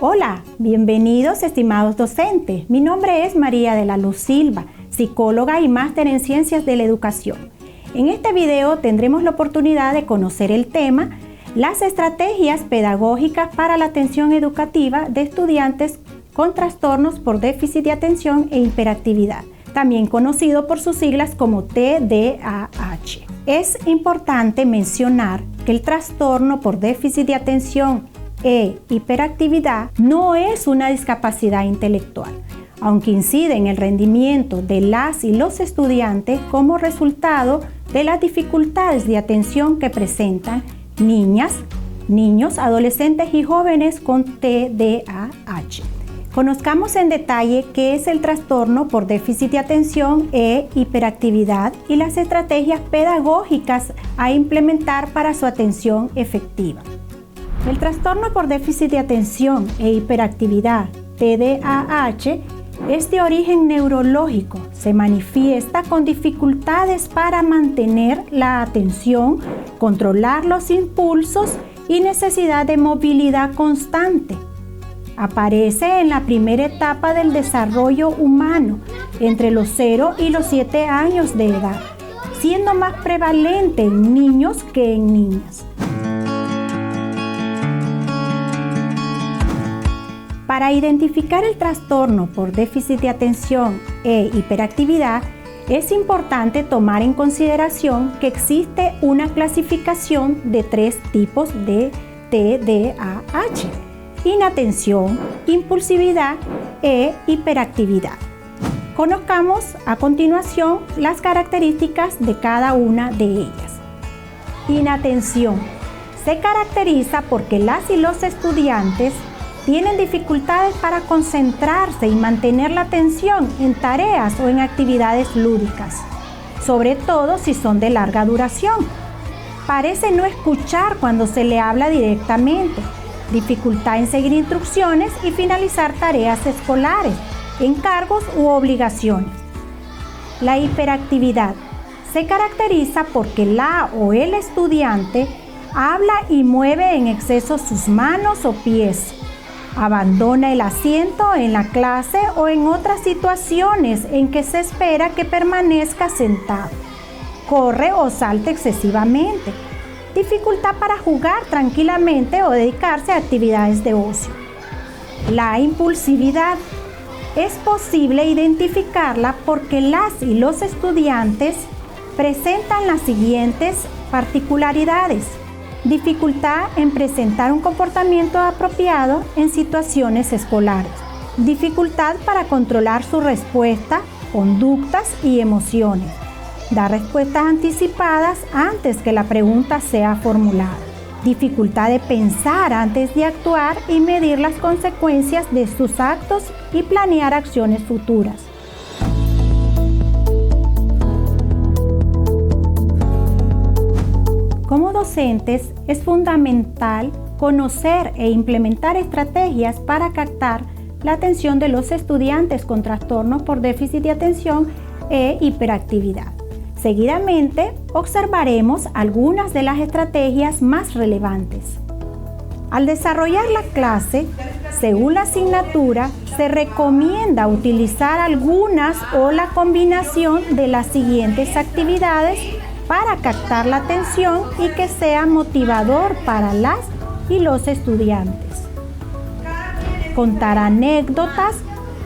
Hola, bienvenidos estimados docentes. Mi nombre es María de la Luz Silva, psicóloga y máster en Ciencias de la Educación. En este video tendremos la oportunidad de conocer el tema las estrategias pedagógicas para la atención educativa de estudiantes con trastornos por déficit de atención e hiperactividad, también conocido por sus siglas como TDAH. Es importante mencionar que el trastorno por déficit de atención e hiperactividad no es una discapacidad intelectual, aunque incide en el rendimiento de las y los estudiantes como resultado de las dificultades de atención que presentan niñas, niños, adolescentes y jóvenes con TDAH. Conozcamos en detalle qué es el trastorno por déficit de atención e hiperactividad y las estrategias pedagógicas a implementar para su atención efectiva. El trastorno por déficit de atención e hiperactividad, TDAH, es de origen neurológico. Se manifiesta con dificultades para mantener la atención, controlar los impulsos y necesidad de movilidad constante. Aparece en la primera etapa del desarrollo humano, entre los 0 y los 7 años de edad, siendo más prevalente en niños que en niñas. Para identificar el trastorno por déficit de atención e hiperactividad, es importante tomar en consideración que existe una clasificación de 3 tipos de TDAH: inatención, impulsividad e hiperactividad. Conozcamos a continuación las características de cada una de ellas. Inatención se caracteriza porque las y los estudiantes tienen dificultades para concentrarse y mantener la atención en tareas o en actividades lúdicas, sobre todo si son de larga duración. Parece no escuchar cuando se le habla directamente, dificultad en seguir instrucciones y finalizar tareas escolares, encargos u obligaciones. La hiperactividad se caracteriza porque la o el estudiante habla y mueve en exceso sus manos o pies. Abandona el asiento en la clase o en otras situaciones en que se espera que permanezca sentado. Corre o salta excesivamente. Dificultad para jugar tranquilamente o dedicarse a actividades de ocio. La impulsividad. Es posible identificarla porque las y los estudiantes presentan las siguientes particularidades: dificultad en presentar un comportamiento apropiado en situaciones escolares, dificultad para controlar su respuesta, conductas y emociones, dar respuestas anticipadas antes que la pregunta sea formulada, dificultad de pensar antes de actuar y medir las consecuencias de sus actos y planear acciones futuras. Como docentes, es fundamental conocer e implementar estrategias para captar la atención de los estudiantes con trastornos por déficit de atención e hiperactividad. Seguidamente, observaremos algunas de las estrategias más relevantes. Al desarrollar la clase, según la asignatura, se recomienda utilizar algunas o la combinación de las siguientes actividades para captar la atención y que sea motivador para las y los estudiantes. Contar anécdotas,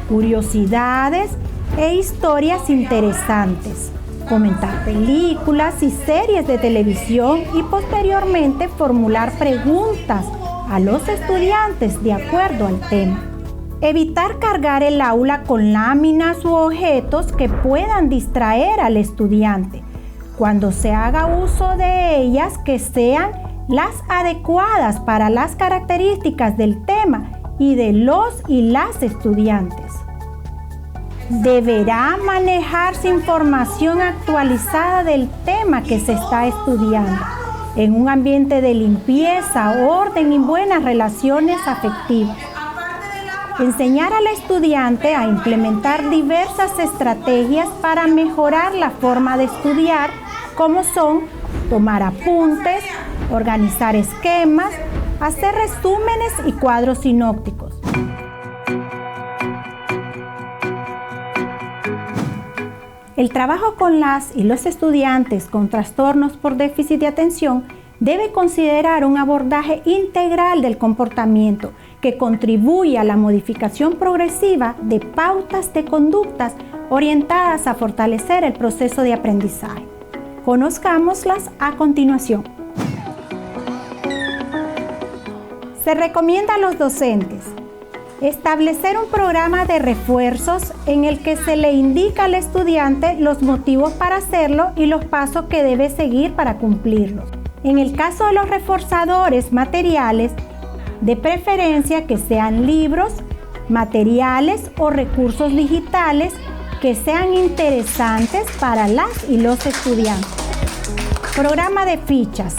curiosidades e historias interesantes. Comentar películas y series de televisión y posteriormente formular preguntas a los estudiantes de acuerdo al tema. Evitar cargar el aula con láminas u objetos que puedan distraer al estudiante. Cuando se haga uso de ellas, que sean las adecuadas para las características del tema y de los y las estudiantes. Deberá manejarse información actualizada del tema que se está estudiando, en un ambiente de limpieza, orden y buenas relaciones afectivas. Enseñar al estudiante a implementar diversas estrategias para mejorar la forma de estudiar, como son tomar apuntes, organizar esquemas, hacer resúmenes y cuadros sinópticos. El trabajo con las y los estudiantes con trastornos por déficit de atención debe considerar un abordaje integral del comportamiento que contribuye a la modificación progresiva de pautas de conductas orientadas a fortalecer el proceso de aprendizaje. Conozcámoslas a continuación. Se recomienda a los docentes establecer un programa de refuerzos en el que se le indica al estudiante los motivos para hacerlo y los pasos que debe seguir para cumplirlos. En el caso de los reforzadores materiales, de preferencia que sean libros, materiales o recursos digitales que sean interesantes para las y los estudiantes. Programa de fichas.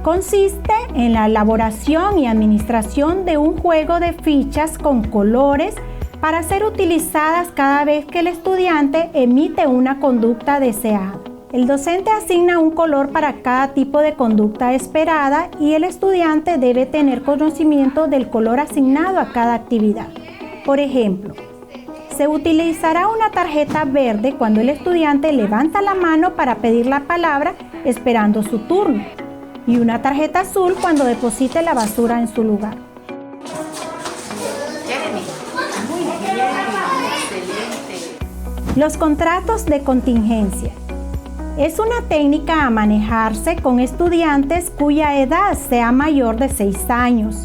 Consiste en la elaboración y administración de un juego de fichas con colores para ser utilizadas cada vez que el estudiante emite una conducta deseada. El docente asigna un color para cada tipo de conducta esperada y el estudiante debe tener conocimiento del color asignado a cada actividad. Por ejemplo, se utilizará una tarjeta verde cuando el estudiante levanta la mano para pedir la palabra esperando su turno, y una tarjeta azul cuando deposite la basura en su lugar. Muy bien, excelente. Los contratos de contingencia. Es una técnica a manejarse con estudiantes cuya edad sea mayor de 6 años.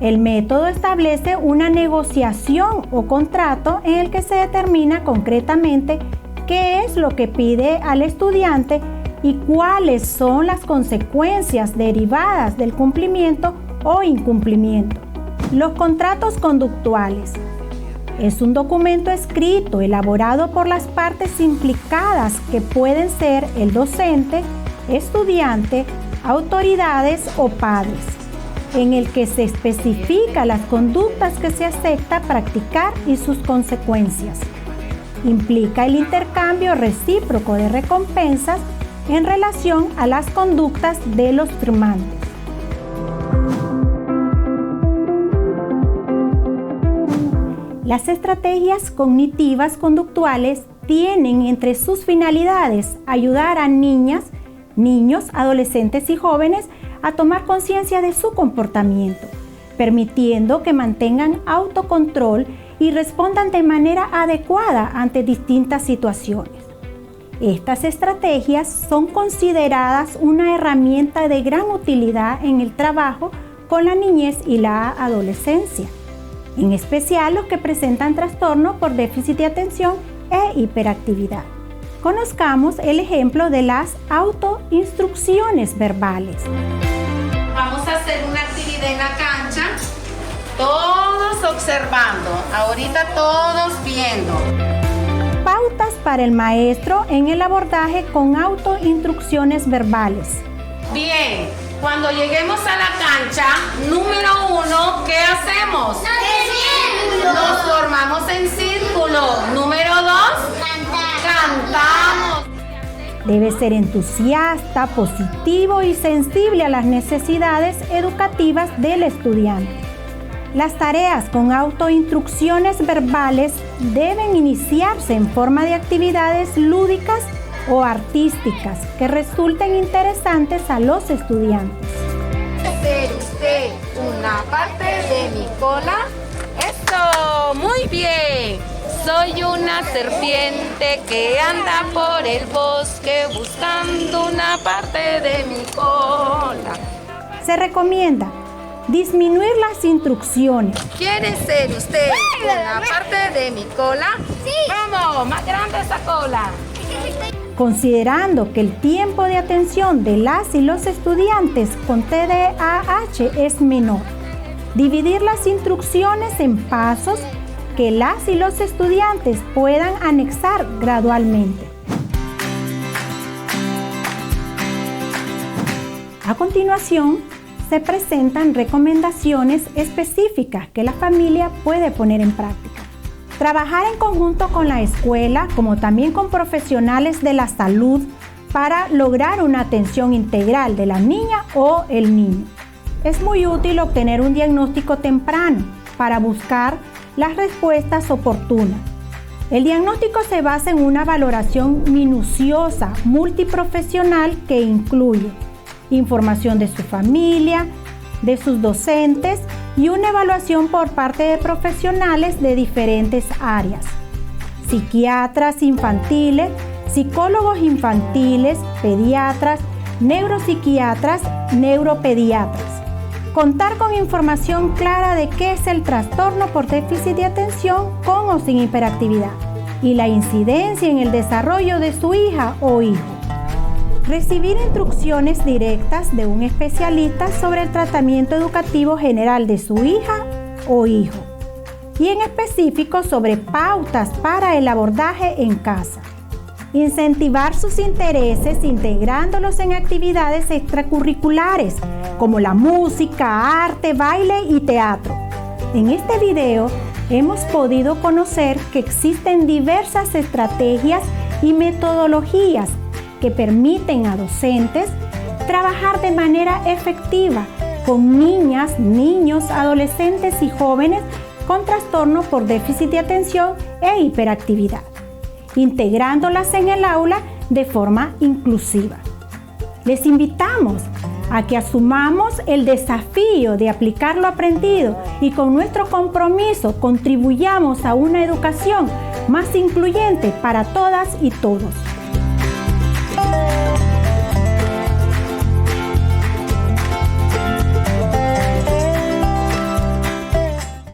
El método establece una negociación o contrato en el que se determina concretamente qué es lo que pide al estudiante y cuáles son las consecuencias derivadas del cumplimiento o incumplimiento. Los contratos conductuales. Es un documento escrito elaborado por las partes implicadas que pueden ser el docente, estudiante, autoridades o padres, en el que se especifica las conductas que se acepta practicar y sus consecuencias. Implica el intercambio recíproco de recompensas en relación a las conductas de los firmantes. Las estrategias cognitivas conductuales tienen entre sus finalidades ayudar a niñas, niños, adolescentes y jóvenes a tomar conciencia de su comportamiento, permitiendo que mantengan autocontrol y respondan de manera adecuada ante distintas situaciones. Estas estrategias son consideradas una herramienta de gran utilidad en el trabajo con la niñez y la adolescencia, en especial los que presentan trastorno por déficit de atención e hiperactividad. Conozcamos el ejemplo de las autoinstrucciones verbales. Vamos a hacer una actividad en la cancha, todos observando, ahorita todos viendo. Pautas para el maestro en el abordaje con autoinstrucciones verbales. Bien, cuando lleguemos a la cancha, número 1, ¿qué hacemos? Nos formamos en círculo. Número 2, cantamos. Debe ser entusiasta, positivo y sensible a las necesidades educativas del estudiante. Las tareas con autoinstrucciones verbales deben iniciarse en forma de actividades lúdicas o artísticas que resulten interesantes a los estudiantes. ¿Ser usted una parte de mi cola? ¡Eso! ¡Muy bien! Soy una serpiente que anda por el bosque buscando una parte de mi cola. Se recomienda disminuir las instrucciones. ¿Quiere ser usted una parte de mi cola? ¡Sí! ¡Vamos! ¡Más grande esa cola! Considerando que el tiempo de atención de las y los estudiantes con TDAH es menor. Dividir las instrucciones en pasos que las y los estudiantes puedan anexar gradualmente. A continuación, se presentan recomendaciones específicas que la familia puede poner en práctica. Trabajar en conjunto con la escuela, como también con profesionales de la salud, para lograr una atención integral de la niña o el niño. Es muy útil obtener un diagnóstico temprano para buscar las respuestas oportunas. El diagnóstico se basa en una valoración minuciosa, multiprofesional que incluye información de su familia, de sus docentes y una evaluación por parte de profesionales de diferentes áreas: psiquiatras infantiles, psicólogos infantiles, pediatras, neuropsiquiatras, neuropediatras. Contar con información clara de qué es el trastorno por déficit de atención con o sin hiperactividad y la incidencia en el desarrollo de su hija o hijo. Recibir instrucciones directas de un especialista sobre el tratamiento educativo general de su hija o hijo y en específico sobre pautas para el abordaje en casa. Incentivar sus intereses integrándolos en actividades extracurriculares como la música, arte, baile y teatro. En este video hemos podido conocer que existen diversas estrategias y metodologías que permiten a docentes trabajar de manera efectiva con niñas, niños, adolescentes y jóvenes con trastorno por déficit de atención e hiperactividad, integrándolas en el aula de forma inclusiva. Les invitamos a que asumamos el desafío de aplicar lo aprendido y con nuestro compromiso contribuyamos a una educación más incluyente para todas y todos.